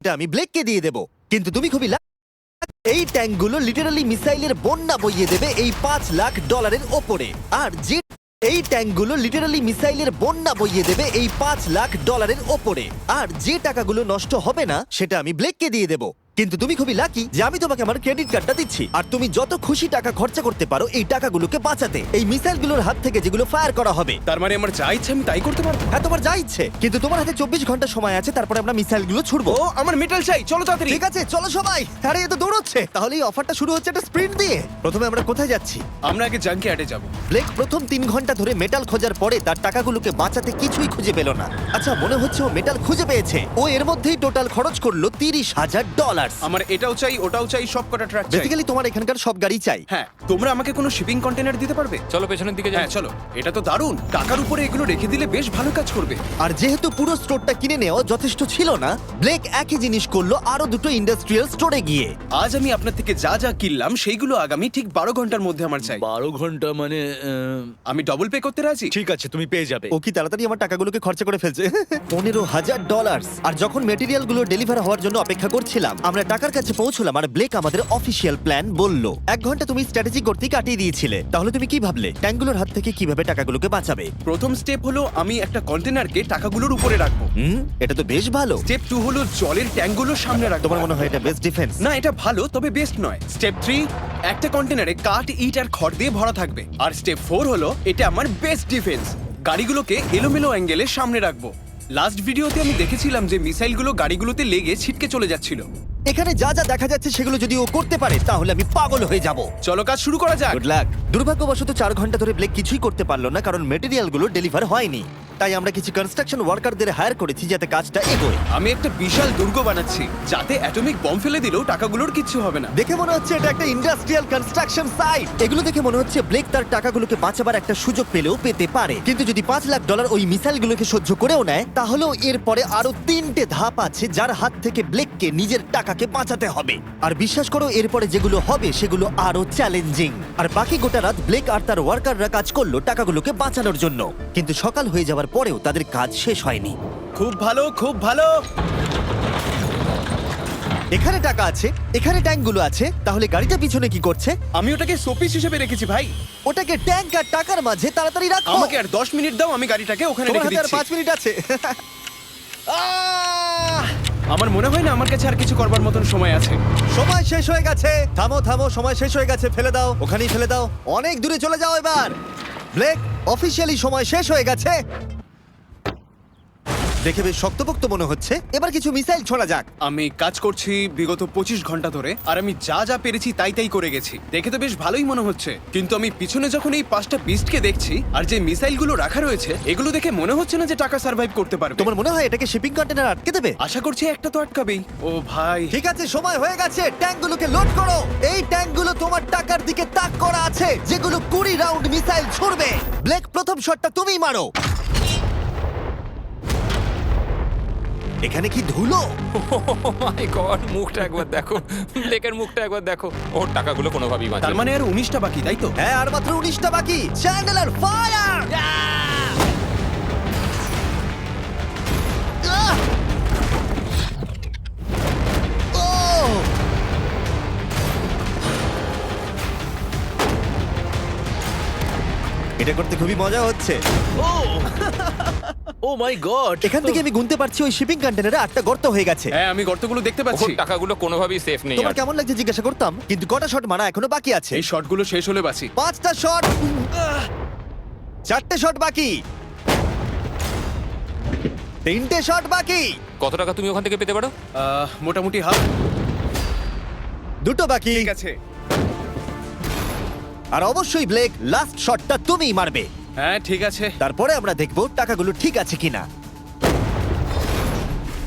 এটা আমি ব্লেককে দিয়ে দেব, কিন্তু তুমি খুবই এই ট্যাঙ্কগুলো লিটারালি মিসাইলের বন্যা বইয়ে দেবে এই $5 লাখ ওপরে। আর যে এই ট্যাঙ্কগুলো লিটারালি মিসাইলের বন্যা বইয়ে দেবে এই $5 লাখ ওপরে। আর যে টাকাগুলো নষ্ট হবে না সেটা আমি ব্লেককে দিয়ে দেব। কিন্তু তুমি খুবই লাকি যে আমি তোমাকে আমার ক্রেডিট কার্ডটা দিচ্ছি, আর তুমি যত খুশি টাকা খরচা করতে পারো এই টাকাগুলোকে বাঁচাতে, এই মিসাইলগুলোর হাত থেকে যেগুলো ফায়ার করা হবে। তার মানে আমার যা ইচ্ছে আমি তাই করতে পারবো? হ্যাঁ, তোমার যা ইচ্ছে, কিন্তু তোমার হাতে 24 ঘন্টা সময় আছে, তারপরে আমরা মিসাইলগুলো ছুড়বো। ও আমার মেটাল চাই, চলো তাড়াতাড়ি। ঠিক আছে, চলো সবাই। আরে এ তো দৌড়চ্ছে। তাহলে এই অফারটা শুরু হচ্ছে একটা স্প্রিন্ট দিয়ে। প্রথমে আমরা কোথায় যাচ্ছি? আমরা আগে জাঙ্কি অ্যাডে যাব। ব্লেক প্রথম 3 ঘন্টা ধরে মেটাল খোঁজার পরে তার টাকাগুলোকে বাঁচাতে কিছুই খুঁজে পেল না। আচ্ছা, মনে হচ্ছে ও মেটাল খুঁজে পেয়েছে। ও এর মধ্যেই টোটাল খরচ করলো $30,000। আমার এটাও চাই, ওটাও চাই, সব কটা ট্রাক চাই। বেসিক্যালি তোমার এখানকার সব গাড়ি চাই। হ্যাঁ, তোমরা আমাকে কোনো শিপিং কন্টেনার দিতে পারবে? চলো পেছনের দিকে যাই। হ্যাঁ চলো, এটা তো দারুণ। টাকার উপরে এগুলো রেখে দিলে বেশ ভালো কাজ করবে। আর যেহেতু পুরো স্টোরটা কিনে নেওয়া যথেষ্ট ছিল না, ব্লেক একই জিনিস করলো আরো দুটো ইন্ডাস্ট্রিয়াল স্টোরে গিয়ে। আজ আমি আপনার থেকে যা যা কিনলাম সেইগুলো আগামী ঠিক 12 ঘন্টার মধ্যে আমার চাই। 12 ঘন্টা মানে আমি ডবল পে করতে রাজি। ঠিক আছে, তুমি পেয়ে যাবে। ও কি তাড়াতাড়ি আমার টাকাগুলোকে খরচা করে ফেলছে। $15,000। আর যখন মেটেরিয়ালগুলো ডেলিভার হওয়ার জন্য অপেক্ষা করছিলাম, আমরা টাকার কাছে পৌঁছলাম আর ব্লেক আমাদের অফিসিয়াল প্ল্যান বলল। 1 ঘন্টা তুমি স্ট্র্যাটেজি করতে কাটিয়ে দিয়েছিলে, তাহলে তুমি কি ভাবলে ট্যাঙ্কগুলোর হাত থেকে কিভাবে টাকাগুলোকে বাঁচাবে? প্রথম স্টেপ হলো আমি একটা কন্টেনারকে টাকাগুলোর উপরে রাখবো। এটা তো বেশ ভালো। স্টেপ 2 হলো জলের ট্যাঙ্কগুলোর সামনে রাখবো। তোমার মনে হয় এটা বেস্ট ডিফেন্স? না, এটা ভালো তবে বেস্ট নয়। স্টেপ 3, একটা কন্টেনারে কাঠ, ইট আর খড় দিয়ে ভরা থাকবে। আর স্টেপ 4 হলো এটা আমার বেস্ট ডিফেন্স, গাড়িগুলোকে এলোমেলো অ্যাঙ্গেলে সামনে রাখবো। লাস্ট ভিডিওতে আমি দেখেছিলাম যে মিসাইলগুলো গাড়িগুলোতে লেগে ছিটকে চলে যাচ্ছিল। এখানে যা যা দেখা যাচ্ছে সেগুলো যদি ও করতে পারে তাহলে আমি পাগল হয়ে যাব। চলো কাজ শুরু করা যাক। Good luck. দুর্ভাগ্যবশত 4 ঘন্টা ধরে ব্লেক কিছুই করতে পারলো না, কারণ মেটেরিয়ালগুলো ডেলিভার হয়নি। তাই আমরা কিছু কনস্ট্রাকশন ওয়ার্কারদের হায়ার করেছি যাতে কাজটা এগোয়। আমি একটা বিশাল দুর্গ বানাচ্ছি যাতে অ্যাটমিক বম ফেলে দিলেও টাকাগুলোর কিচ্ছু হবে না। দেখে মনে হচ্ছে এটা একটা ইন্ডাস্ট্রিয়াল কনস্ট্রাকশন সাইট। এগুলো দেখে মনে হচ্ছে ব্লেক তার টাকাগুলোকে বাঁচাবার একটা সুযোগ পেলেও পেতে পারে, কিন্তু যদি $5 লাখ ওই মিসাইলগুলোকে সহ্য করেও নেয়, তাহলেও এরপরে আরো 3টে ধাপ আছে যার হাত থেকে ব্লেককে নিজের টাকাকে বাঁচাতে হবে। আর বিশ্বাস করো, এরপরে যেগুলো হবে সেগুলো আরো চ্যালেঞ্জিং। আর বাকি গোটা রাত ব্লেক আর তার ওয়ার্কাররা কাজ করলো টাকাগুলোকে বাঁচানোর জন্য, কিন্তু সকাল হয়ে যাওয়ার পরেও তাদের কাজ শেষ হয়নি। খুব ভালো, খুব ভালো। এখানে টাকা আছে, এখানে ট্যাঙ্কগুলো আছে, তাহলে গাড়িটা পিছনে কি করছে? আমি ওটাকে শোপিস হিসেবে রেখেছি ভাই। ওটাকে ট্যাঙ্ক আর টাকার মাঝে তাড়াতাড়ি রাখো। আমাকে আর 10 মিনিট দাও, আমি গাড়িটাকে ওখানে তোমার রেখে হাতে আর দিচ্ছি। 5 মিনিট আছে। আমার মনে হয় না আমার কাছে আর কিছু করবার মতন সময় আছে। সময় শেষ হয়ে গেছে। থামো থামো, সময় শেষ হয়ে গেছে। ফেলে দাও, ওখানেই ফেলে দাও। অনেক দূরে চলে যাও এবার। ব্লেক, অফিসিয়ালি সময় শেষ হয়ে গেছে। দেখে বেশ শক্তপোক্ত মনে হচ্ছে। এবার কিছু মিসাইল ছোড়া যাক। আমি কাজ করছি বিগত 25 ঘন্টা ধরে, আর আমি যা যা পেরেছি তাই তাই করে গেছি। দেখে তো বেশ ভালোই মনে হচ্ছে, কিন্তু আমি পিছনে যখন এই 5টা বিস্টকে দেখছি আর যে মিসাইলগুলো রাখা রয়েছে, এগুলো দেখে মনে হচ্ছে না যে টাকা সার্ভাইভ করতে পারবে। তোমার মনে হয় এটাকে শিপিং কন্টেনার আটকে দেবে? আশা করছি একটা তো আটকাবেই। ও ভাই, ঠিক আছে, সময় হয়ে গেছে। ট্যাঙ্কগুলোকে লোড করো। এই ট্যাঙ্কগুলো তোমার টাকার দিকে তাক করা আছে, যেগুলো 20 রাউন্ড মিসাইল ছুড়বে। ব্লেক, প্রথম শটটা তুমিই মারো। এখানে কি ধুলো? মাই গড, মুখটা একবার দেখো, ব্লেকের মুখটা একবার দেখো। ওর টাকাগুলো কোনোভাবেই বাঁচবে তার না। মানে আর 19টা বাকি, তাই তো? হ্যাঁ, আর মাত্র 19টা বাকি। Chandler, fire! এটা করতে খুবই মজা হচ্ছে। ও মাই গড! এখান থেকে আমি গুনতে পারছি ওই শিপিং কন্টেনারে 8টা গর্ত হয়ে গেছে। হ্যাঁ, আমি গর্তগুলো দেখতে ওর পাচ্ছি। টাকাগুলো কোনোভাবেই সেফ নেই। তোমার আর কেমন লাগছে জিজ্ঞাসা করতাম, কিন্তু কটা শট মারা এখনো বাকি আছে। এই শটগুলো শেষ হলে বাঁচি। 5টা শট, 4টে শট বাকি, 3টে শট বাকি, কত টাকা তুমি ওখান থেকে পেতে পারো? মোটামুটি হাফ। 2টো বাকি। ঠিক আছে। আর অবশ্যই ব্লেক, লাস্ট শটটা তুমিই মারবে। হ্যাঁ ঠিক আছে। তারপরে আমরা দেখব টাকাগুলো ঠিক আছে কিনা।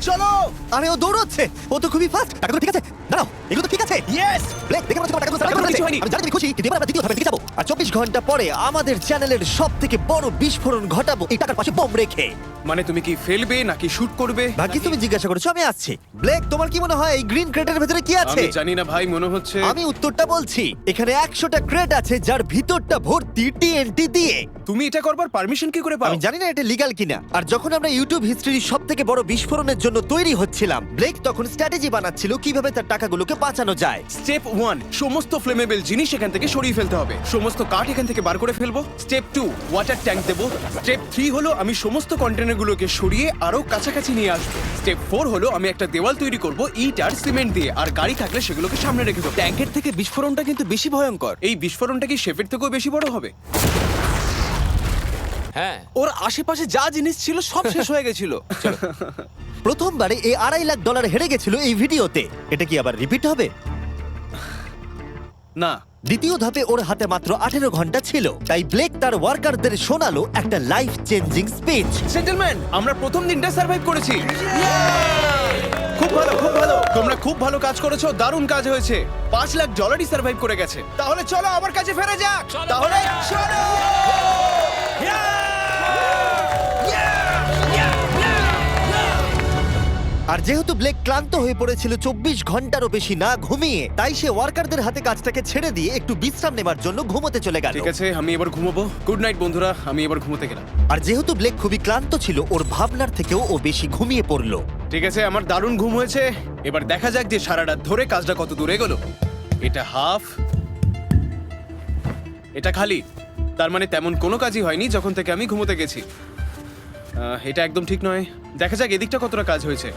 চলো। আরে ও দৌড়চ্ছে, ও তো খুবই ফাস্ট। টাকাগুলো ঠিক আছে? দাঁড়াও, এগুলো তো ঠিক আছে। ইয়েস! ব্লেক, দেখে মনে হচ্ছে তোমার টাকাগুলো সার্ভাইভ কিছু করেছে। হয়নি। আমি জানি তুমি খুশি, কিন্তু এবার আমরা দ্বিতীয় ধাপের দিকে যাবো। আর 24 ঘন্টা পরে আমাদের চ্যানেলের সবথেকে বড় বিস্ফোরণ ঘটাবো এই টাকার পাশে বম রেখে। মানে তুমি কি ফেলবে নাকি শুট করবে? ভাগ্যিস তুমি জিজ্ঞাসা করেছো, আমি আসছি। ব্লেক, তোমার কি মনে হয় এই গ্রিন ক্রেটের ভেতরে কি আছে? আমি জানি না ভাই, মনে হচ্ছে। আমি উত্তরটা বলছি। এখানে 100টা ক্রেট আছে যার ভিতরটা ভর্তি টিএনটি দিয়ে। তুমি এটা করবার পারমিশন কি করে পাও? আমি জানি না এটা লিগ্যাল কিনা। আর যখন আমরা ইউটিউব হিস্ট্রির সবথেকে বড় বিস্ফোরণের জন্য তৈরি হচ্ছিলাম, ব্লেক তখন স্ট্র্যাটেজি বানাচ্ছিল কিভাবে তার টাকাগুলোকে বাঁচানো যায়। স্টেপ 1, সমস্ত ফ্লেমেবল জিনিস এখান থেকে সরিয়ে ফেলতে হবে। সমস্ত কাঠ এখান থেকে বার করে ফেলবো। স্টেপ 2, ওয়াটার ট্যাঙ্ক দেবো। স্টেপ 3 হলো আমি সমস্ত কন্টেনারগুলোকে সরিয়ে আরো কাছাকাছি নিয়ে আসবো। স্টেপ 4 হলো আমি একটা দেওয়াল তৈরি করব ইট আর সিমেন্ট দিয়ে, আর গাড়ি থাকলে সেগুলোকে সামনে রেখে দেবো। ট্যাঙ্কের থেকে বিস্ফোরণটা কিন্তু বেশি ভয়ঙ্কর। এই বিস্ফোরণটা কি শেফের থেকেও বেশি বড় হবে? হ্যাঁ, ওর আশেপাশে যা জিনিস ছিল সব শেষ হয়ে গেছিল। প্রথমবারে এই $2.5 লাখ হেরে গেছিল এই ভিডিওতে। এটা কি আবার রিপিট হবে? না, দ্বিতীয় ধাপে ওর হাতে মাত্র 18 ঘন্টা ছিল, তাই ব্লেক তার ওয়ার্কারদের শোনালো একটা লাইফ চেঞ্জিং স্পিচ। জেন্টলম্যান, আমরা প্রথম দিনটা সার্ভাইভ করেছি। খুব ভালো, খুব ভালো। তোমরা খুব ভালো কাজ করেছো, দারুণ কাজ হয়েছে। $5 লাখ সার্ভাইভ করে গেছে। তাহলে চলো আমার কাছে ফেরা যাক। চলো, তাহলে ফেরা যাক। চলো। আর যেহেতু ব্লেক ক্লান্ত হয়ে পড়েছিল 24 ঘন্টারও বেশি না ঘুমিয়ে, তাই সে ওয়ার্কারদের হাতে কাজটাকে ছেড়ে দিয়ে একটু বিশ্রাম নেবার জন্য ঘুমোতে চলে গেল। ঠিক আছে, আমি এবার ঘুমোবো। গুড নাইট বন্ধুরা, আমি এবার ঘুমোতে গেলাম। আর যেহেতু ব্লেক খুবই ক্লান্ত ছিল, ওর ভাবনার থেকেও ও বেশি ঘুমিয়ে পড়লো। ঠিক আছে, আমার দারুণ ঘুম হয়েছে। এবার দেখা যাক যে সারা রাত ধরে কাজটা কত দূর এগোলো। এটা হাফ, এটা খালি। তার মানে তেমন কোনো কাজই হয়নি যখন থেকে আমি ঘুমোতে গেছি। এটা একদম ঠিক নয়। দেখা যাক এদিকটা কতটা কাজ হয়েছে।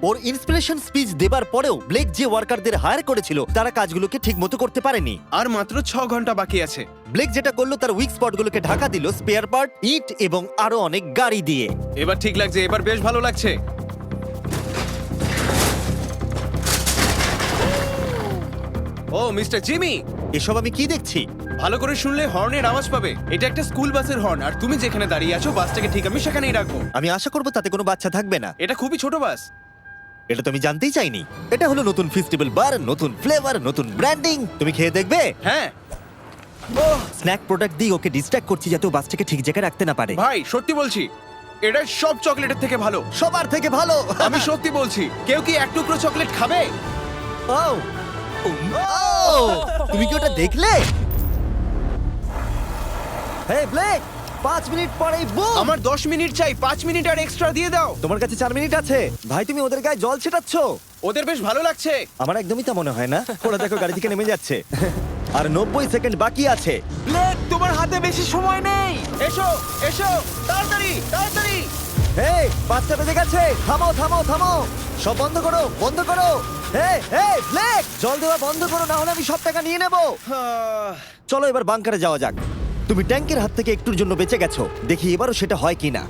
ওর ইন্সপিরেশন স্পিচ দেবার পরেও ব্লেক যে ওয়ার্কারদের হায়ার করেছিল তারা কাজগুলোকে ঠিকমতো করতে পারেনি। আর মাত্র 6 ঘন্টা বাকি আছে। ব্লেক যেটা করলো তার উইক স্পটগুলোকে ঢাকা দিল স্পেয়ার পার্ট, ইট এবং আরো অনেক গাড়ি দিয়ে। এবার ঠিক লাগছে, এবার বেশ ভালো লাগছে। ও মিস্টার জিমি, এসব আমি কি দেখছি? ভালো করে শুনলে হর্নের আওয়াজ পাবে। এটা একটা স্কুল বাসের হর্ন, আর তুমি যেখানে দাঁড়িয়ে আছো বাসটাকে ঠিক আমি সেখানেই রাখবো। আমি আশা করবো তাতে কোনো বাচ্চা থাকবে না। এটা খুবই ছোট বাস। এটা তো আমি জানতেই চাইনি। এটা হলো নতুন ফেস্টিভ্যাল বার, নতুন ফ্লেভার, নতুন ব্র্যান্ডিং। তুমি খেয়ে দেখবে? হ্যাঁ স্ন্যাক প্রোডাক্ট দিয়ে ওকে ডিস্ট্র্যাক্ট করছি যাতে ও বাসটাকে ঠিক জায়গায় রাখতে না পারে। ভাই, সত্যি বলছি, এটা সব চকলেটের থেকে ভালো। সবার থেকে ভালো। আমি সত্যি বলছি। কেউ কি এক টুকরো চকলেট খাবে? ও ও, তুমি কি ওটা দেখলে? হে ব্লেক, 5 মিনিট পরেই বুম। আমার 10 মিনিট চাই, 5 মিনিট আর এক্সট্রা দিয়ে দাও। তোমার কাছে 4 মিনিট আছে। ভাই তুমি ওদের গায়ে জল ছেটাচ্ছ। ওদের বেশ ভালো লাগছে। আমার একদমই তা মনে হয় না। ওরা দেখো গাড়ি থেকে নেমে যাচ্ছে। আর 90 সেকেন্ড বাকি আছে। ব্লেক, তোমার হাতে বেশি সময় নেই। এসো এসো, তাড়াতাড়ি তাড়াতাড়ি। এই 5টা বেজে গেছে। থামো থামো থামো, সব বন্ধ করো, বন্ধ করো। এই এই ব্লেক, জল দেওয়া বন্ধ করো, না হলে আমি সব টাকা নিয়ে নেব। চলো এবার বাংকারে যাওয়া যাক। তুমি ট্যাঙ্কের হাত থেকে একটুর জন্য বেঁচে গেছো। দেখি এবারও সেটা হয় কিনা।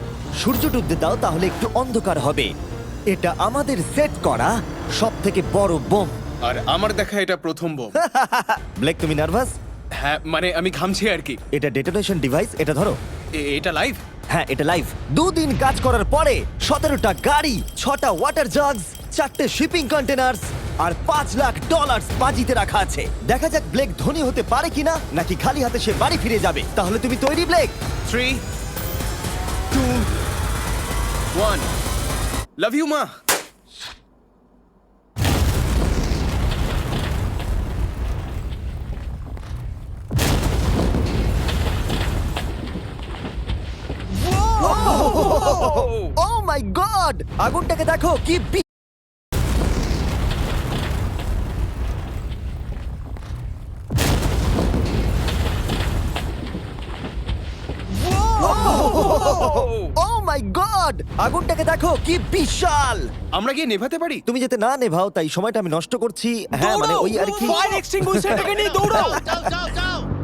সূর্য ডুবতে দাও, তাহলে একটু অন্ধকার হবে। এটা আমাদের সেট করা সব থেকে বড় বোম। আর আমার দেখা এটা প্রথম বোম। ব্লেক তুমি নার্ভাস? হ্যাঁ, মানে আমি ঘামছি আর কি। এটা ডেটোনেশন ডিভাইস, এটা ধরো। এটা লাইভ? হ্যাঁ, এটা লাইভ। 2 দিন কাজ করার পরে 17টা গাড়ি, 6টা ওয়াটার জাগস, 4টে শিপিং কন্টেনার্স আর $5 লাখ বাজিতে রাখা আছে। দেখা যাক ব্লেক ধনী হতে পারে কিনা, নাকি খালি হাতে সে বাড়ি ফিরে যাবে। তাহলে তুমি তৈরি ব্লেক? 3, 2, 1। লাভ ইউ মা। ও মাই গড, আগুনটাকে দেখো কি ও মাই গড, আগুনটাকে দেখো কি বিশাল। আমরা গিয়ে নেভাতে পারি? তুমি যেতে না নেভাও, তাই সময়টা আমি নষ্ট করছি। হ্যাঁ মানে ওই আর কি। ফায়ার এক্সটিংগুইশারটাকে নিয়ে দৌড়াও।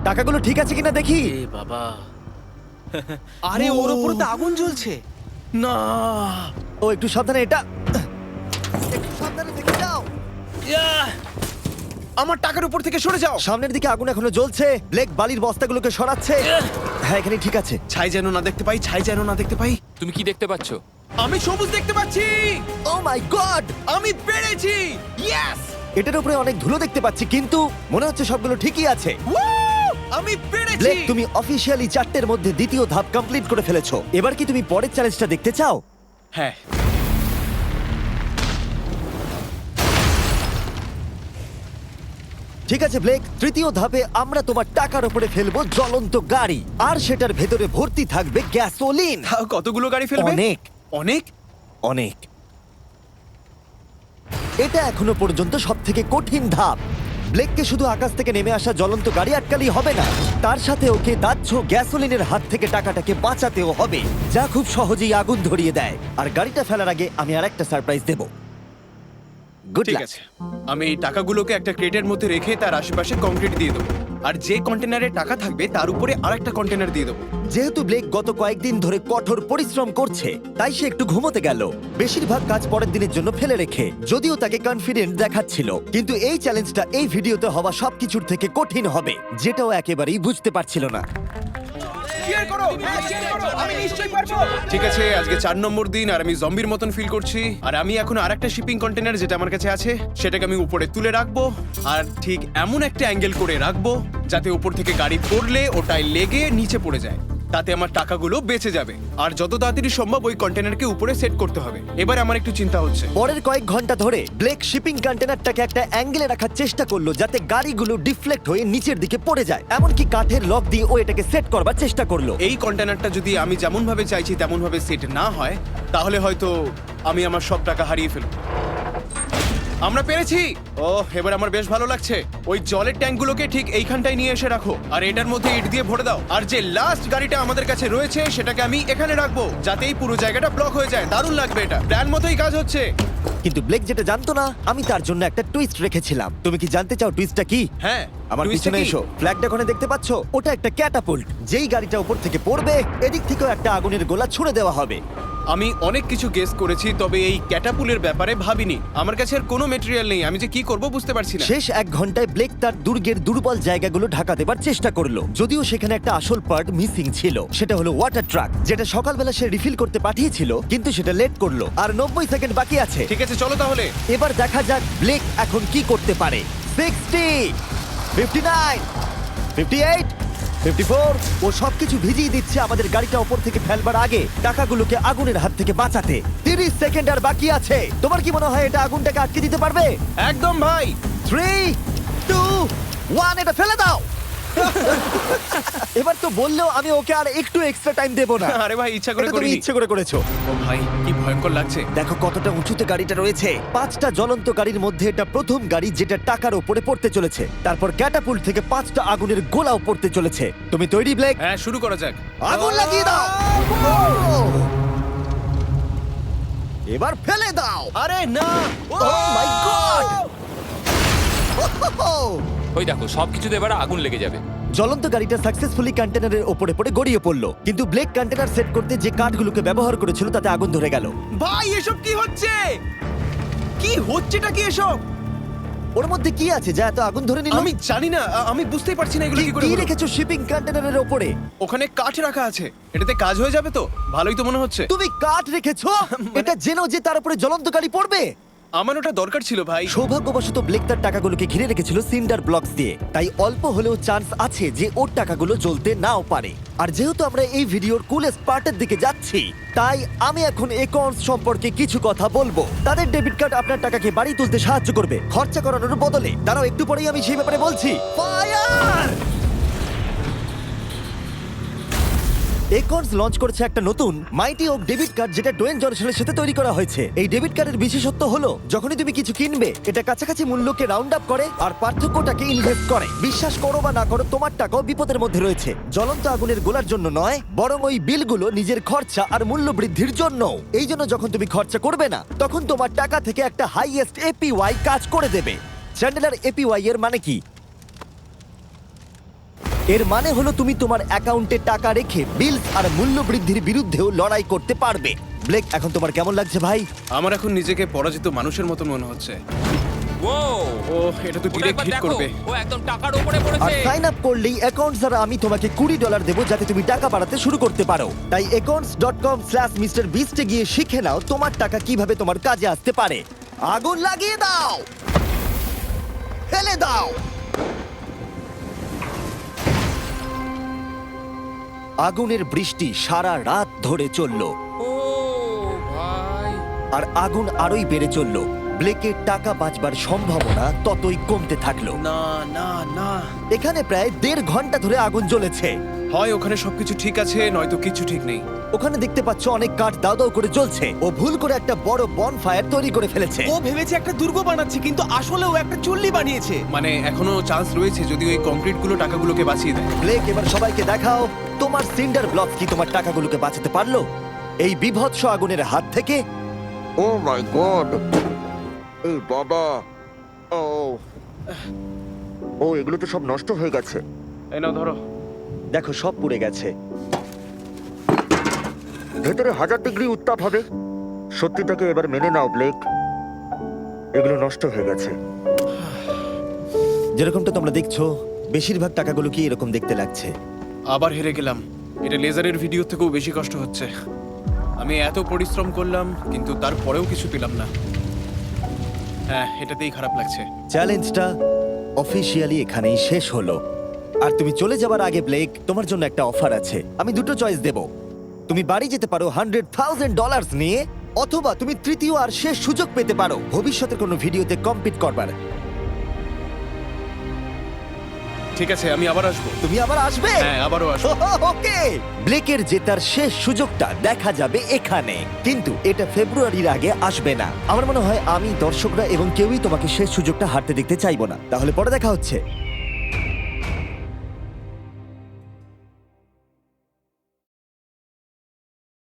টাকাগুলো ঠিক আছে কিনা দেখি। এ বাবা, আরে ওর উপরে তো আগুন জ্বলছে। না। ও একটু সাবধানে, এটা একটু সাবধানে থেকে যাও। আমার টাকার উপর থেকে সরে যাও। সামনের দিকে আগুন এখনো জ্বলছে। ব্লেক বালির বস্তাগুলোকে সরাচ্ছে। হ্যাঁ এখানে ঠিক আছে। ছাই যেন না দেখতে পাই, ছাই যেন না দেখতে পাই। তুমি কি দেখতে পাচ্ছো? আমি সবুজ দেখতে পাচ্ছি। ও মাই গড, আমি পেরেছি। ইয়েস! এটার উপরে অনেক ধুলো দেখতে পাচ্ছি, কিন্তু মনে হচ্ছে সবগুলো ঠিকই আছে। আমি পেরেছি। ব্লেক তুমি অফিসিয়ালি 4টের মধ্যে দ্বিতীয় ধাপ কমপ্লিট করে ফেলেছো। এবার কি তুমি পরের চ্যালেঞ্জটা দেখতে চাও? হ্যাঁ। ঠিক আছে ব্লেক, তৃতীয় ধাপে আমরা তোমার টাকার উপরে ফেলবো জ্বলন্ত গাড়ি, আর সেটার ভেতরে ভর্তি থাকবে গ্যাসোলিন। তাও কতগুলো গাড়ি ফেলবে? অনেক অনেক? অনেক। এটা এখনো পর্যন্ত সবথেকে কঠিন ধাপ। ব্লেককে শুধু আকাশ থেকে নেমে আসা জ্বলন্ত গাড়ি আটকালেই হবে না, তার সাথে ওকে দাহ্য গ্যাসোলিনের হাত থেকে টাকাটাকে বাঁচাতেও হবে, যা খুব সহজেই আগুন ধরিয়ে দেয়। আর গাড়িটা ফেলার আগে আমি আরেকটা সারপ্রাইজ দেব। গুড ঠিক লাক। আছে, আমি এই টাকাগুলোকে একটা ক্রেটের মধ্যে রেখে তার আশেপাশে কংক্রিট দিয়ে দেবো, আর যে কন্টেনারে টাকা থাকবে তার উপরে আরেকটা কন্টেনার দিয়ে দেবো। যেহেতু ব্লেক গত কয়েকদিন ধরে কঠোর পরিশ্রম করছে, তাই সে একটু ঘুমোতে গেল, বেশিরভাগ কাজ পরের দিনের জন্য ফেলে রেখে। যদিও তাকে কনফিডেন্ট দেখাচ্ছিল, কিন্তু এই চ্যালেঞ্জটা এই ভিডিওতে হওয়া সবকিছুর থেকে কঠিন হবে, যেটাও একেবারেই বুঝতে পারছিল না। ঠিক আছে, আজকে 4 নম্বর দিন আর আমি জম্বির মতন ফিল করছি। আর আমি এখন আরেকটা শিপিং কন্টেনার যেটা আমার কাছে আছে সেটাকে আমি উপরে তুলে রাখবো, আর ঠিক এমন একটা অ্যাঙ্গেল করে রাখবো যাতে উপর থেকে গাড়ি পড়লে ওটাই লেগে নিচে পড়ে যায়, তাতে আমার টাকাগুলো বেঁচে যাবে। আর যত তাড়াতাড়ি সম্ভব ওই কন্টেনারকে উপরে সেট করতে হবে। এবার আমার একটু চিন্তা হচ্ছে। পরের কয়েক ঘন্টা ধরে ব্লেক শিপিং কন্টেনারটাকে একটা অ্যাঙ্গেলে রাখার চেষ্টা করলো, যাতে গাড়িগুলো ডিফ্লেক্ট হয়ে নিচের দিকে পড়ে যায়। এমনকি কাঠের লক দিয়ে ও এটাকে সেট করবার চেষ্টা করলো। এই কন্টেনারটা যদি আমি যেমন ভাবে চাইছি তেমন ভাবে সেট না হয়, তাহলে হয়তো আমি আমার সব টাকা হারিয়ে ফেলবো। আমরা পেরেছি। ও, এবার আমার বেশ ভালো লাগছে। ওই জলের ট্যাঙ্কগুলোকে ঠিক এইখানটায় নিয়ে এসে রাখো, আর এটার মধ্যে ইট দিয়ে ভরে দাও। আর যে লাস্ট গাড়িটা আমাদের কাছে রয়েছে সেটাকে আমি এখানে রাখবো, যাতে এই পুরো জায়গাটা ব্লক হয়ে যায়। দারুণ লাগবে, এটা প্ল্যান মতোই কাজ হচ্ছে। কিন্তু ব্লেক যেটা জানতো না, আমি তার জন্য একটা টুইস্ট রেখেছিলাম। তুমি কি জানতে চাও টুইস্টটা কি? হ্যাঁ, আমার twist টা পিছনে কি? এসো। ফ্ল্যাগটা ওখানে দেখতে পাচ্ছ? ওটা একটা ক্যাটাপুল্ট। যেই গাড়িটা উপর থেকে পড়বে, এদিক থেকেও একটা আগুনের গোলা ছুড়ে দেওয়া হবে। আমি অনেক কিছু গেস করেছি, তবে এই ক্যাটাপুলের ব্যাপারে ভাবিনি। আমার কাছে আর কোনো মেটেরিয়াল নেই, আমি যে কি করব বুঝতে পারছি না। শেষ 1 ঘন্টায় ব্লেক তার দুর্গের দুর্বল জায়গাগুলো ঢাকা দেবার চেষ্টা করলো, যদিও সেখানে একটা আসল পার্ট মিসিং ছিল। সেটা হলো ওয়াটার ট্রাক, যেটা সকালবেলা সে রিফিল করতে পাঠিয়েছিল, কিন্তু সেটা লেট করলো। আর 90 সেকেন্ড বাকি আছে। ঠিক আছে, চলো তাহলে। এবার দেখা যাক ব্লেক এখন কি করতে পারে। 60, 59, 58, 54। ও সবকিছু ভিজিয়ে দিচ্ছে আমাদের গাড়িটা ওপর থেকে ফেলবার আগে, টাকাগুলোকে আগুনের হাত থেকে বাঁচাতে। 30 সেকেন্ড আর বাকি আছে। তোমার কি মনে হয় এটা আগুনটাকে আটকে দিতে পারবে? একদম ভাই। 3, 2, 1, এটা ফেলে দাও। এবার তো বললেও আমি ওকে আর একটু এক্সট্রা টাইম দেব না। আরে ভাই, ইচ্ছা করে এটা তুমি করিনি। ইচ্ছে করে করেছো। ও ভাই, কি ভয়ঙ্কর লাগছে। দেখো কতটা উঁচুতে গাড়িটা রয়েছে। 5টা জ্বলন্ত গাড়ির মধ্যে এটা প্রথম গাড়ি যেটা টাকার উপরে পড়তে চলেছে। তারপর ক্যাটাপুল্ট থেকে 5টা আগুনের গোলাও পড়তে চলেছে। তুমি তৈরি ব্লেক? হ্যাঁ, শুরু করা যাক। আগুন লাগিয়ে দাও। এবার ফেলে দাও। আরে না। ও মাই গড! ওই দেখো সবকিছুতে এবার আগুন লেগে যাবে। জ্বলন্ত গাড়িটা সাকসেসফুলি কন্টেনারের উপরে পড়ে গড়িয়ে পড়লো, কিন্তু ব্লেক কন্টেনার সেট করতে যে কাঠগুলোকে ব্যবহার করেছিল তাতে আগুন ধরে গেল। ভাই, এসব কি হচ্ছে? কি হচ্ছেটা কি এসব? ওর মধ্যে কি আছে যা এত আগুন ধরে নিল? আমি জানি না, আমি বুঝতেই পারছি না এগুলো কি করে কি হলো। রেখেছো শিপিং কন্টেনারের উপরে? ওখানে কাঠ রাখা আছে, এটাতে কাজ হয়ে যাবে তো? ভালোই তো মনে হচ্ছে। তুমি কাঠ রেখেছো? এটা জেনো যে তার উপরে জ্বলন্ত গাড়ি পড়বে। আমার ওটা দরকার ছিল ভাই। সৌভাগ্যবশত ব্লেক তার টাকাগুলোকে ঘিরে রেখেছিল সিন্ডার ব্লকস দিয়ে, তাই অল্প হলেও চান্স আছে যে ওর টাকাগুলো জ্বলতে নাও পারে। আর যেহেতু আমরা এই ভিডিওর কুলেস্ট পার্টের দিকে যাচ্ছি, তাই আমি এখন একর্নস সম্পর্কে কিছু কথা বলবো। তাদের ডেবিট কার্ড আপনার টাকাকে বাড়ি তুলতে সাহায্য করবে খরচা করানোর বদলে। দাঁড়াও, একটু পরেই আমি সেই ব্যাপারে বলছি। ফায়ার! একর্নস লঞ্চ করেছে একটা নতুন মাইটি ওক ডেবিট কার্ড, যেটা ডোয়েন জনসনের সাথে তৈরি করা হয়েছে। এই ডেবিট কার্ডের বিশেষত্ব হলো যখনই তুমি কিছু কিনবে, এটা কাছাকাছি মূল্যকে রাউন্ড আপ করে আর পার্থক্যটাকে ইনভেস্ট করে। বিশ্বাস করো বা না করো, তোমার টাকাও বিপদের মধ্যে রয়েছে। জ্বলন্ত আগুনের গোলার জন্য নয়, বরং ওই বিলগুলো নিজের খরচা আর মূল্য বৃদ্ধির জন্য। এই জন্য যখন তুমি খরচা করবে না, তখন তোমার টাকা থেকে একটা হাইয়েস্ট এপিওয়াই কাজ করে দেবে। চ্যান্ডেলার, এপিওয়াই এর মানে কি? এর মানে হলো তুমি তোমার অ্যাকাউন্টে টাকা রেখে বিলস আর মূল্য বৃদ্ধির বিরুদ্ধেও লড়াই করতে পারবে। ব্লেক, এখন তোমার কেমন লাগছে ভাই? আমার এখন নিজেকে পরাজিত মানুষের মতন মনে হচ্ছে। ও ও, এটা তো ওটা ডিরেক্ট একবার হিট দেখো, করবে। ও একদম টাকার উপরে আর পড়েছে। সাইন আপ করলেই অ্যাকাউন্টস দ্বারা আমি তোমাকে $20 দেবো, যাতে তুমি টাকা বাড়াতে শুরু করতে পারো। তাই accounts.com/MrBeast এ গিয়ে শিখে নাও তোমার টাকা কিভাবে তোমার কাজে আসতে পারে। আগুন লাগিয়ে দাও, ফেলে দাও। আগুনের বৃষ্টি সারা রাত ধরে চলল, ও ভাই, আর আগুন আরোই বেড়ে চলল। ব্লেকের টাকা বাঁচবার সম্ভাবনা ততই কমতে থাকলো। না না না, এখানে প্রায় 1.5 ঘন্টা ধরে আগুন জ্বলেছে। হয় ওখানে সবকিছু ঠিক আছে, নয়তো কিছু ঠিক নেই। ওখানে দেখতে পাচ্ছ অনেক কাঠ দাও দাও করে জ্বলছে। ও ভুল করে একটা বড় বনফায়ার তৈরি করে ফেলেছে। ও ভেবেছে একটা দুর্গ বানাচ্ছে, কিন্তু আসলে ও একটা চুল্লি বানিয়েছে। মানে এখনো চান্স রয়েছে যদি ওই কংক্রিট গুলো টাকাগুলোকে বাঁচিয়ে দেয়। ব্লেক, এবার সবাইকে দেখাও তোমার সিন্ডার ব্লক কি তোমার টাকাগুলোকে বাঁচাতে পারলো এই বিভৎস আগুনের হাত থেকে? ও মাই গড! এই বাবা! ও ও এগুলো তো সব নষ্ট হয়ে গেছে। এই নাও ধরো। দেখো সব পুড়ে গেছে। ভেতরে 1000 ডিগ্রি উত্তাপ হবে। সত্যিটাকে এবার মেনে নাও ব্লেক, এগুলো নষ্ট হয়ে গেছে। যেরকমটা তোমরা দেখছো বেশিরভাগ টাকাগুলো কি এরকম দেখতে লাগছে। আবার হেরে গেলাম। এটা লেজারের ভিডিও থেকেও বেশি কষ্ট হচ্ছে। আমি এত পরিশ্রম করলাম কিন্তু তারপরেও কিছু পেলাম না। হ্যাঁ, এটাতেই খারাপ লাগছে। চ্যালেঞ্জটা অফিসিয়ালি এখানেই শেষ হলো। আর তুমি চলে যাবার আগে ব্লেক, তোমার জন্য একটা অফার আছে। আমি দুটো চয়েস দেব। তুমি বাড়ি যেতে পারো $100,000 নিয়ে, অথবা তুমি তৃতীয় আর শেষ সুযোগ পেতে পারো ভবিষ্যতের কোনো ভিডিওতে কম্পিট করবার। ঠিক আছে, আমি আবার আসবো। তুমি আবার আসবে? হ্যাঁ, আবারও আসবো। ওকে, ব্লেকের জেতার শেষ সুযোগটা দেখা যাবে এখানে, কিন্তু এটা ফেব্রুয়ারির আগে আসবে না। আমার মনে হয় আমি, দর্শকরা এবং কেউই তোমাকে শেষ সুযোগটা হারতে দেখতে চাইবো না। তাহলে পরে দেখা হচ্ছে।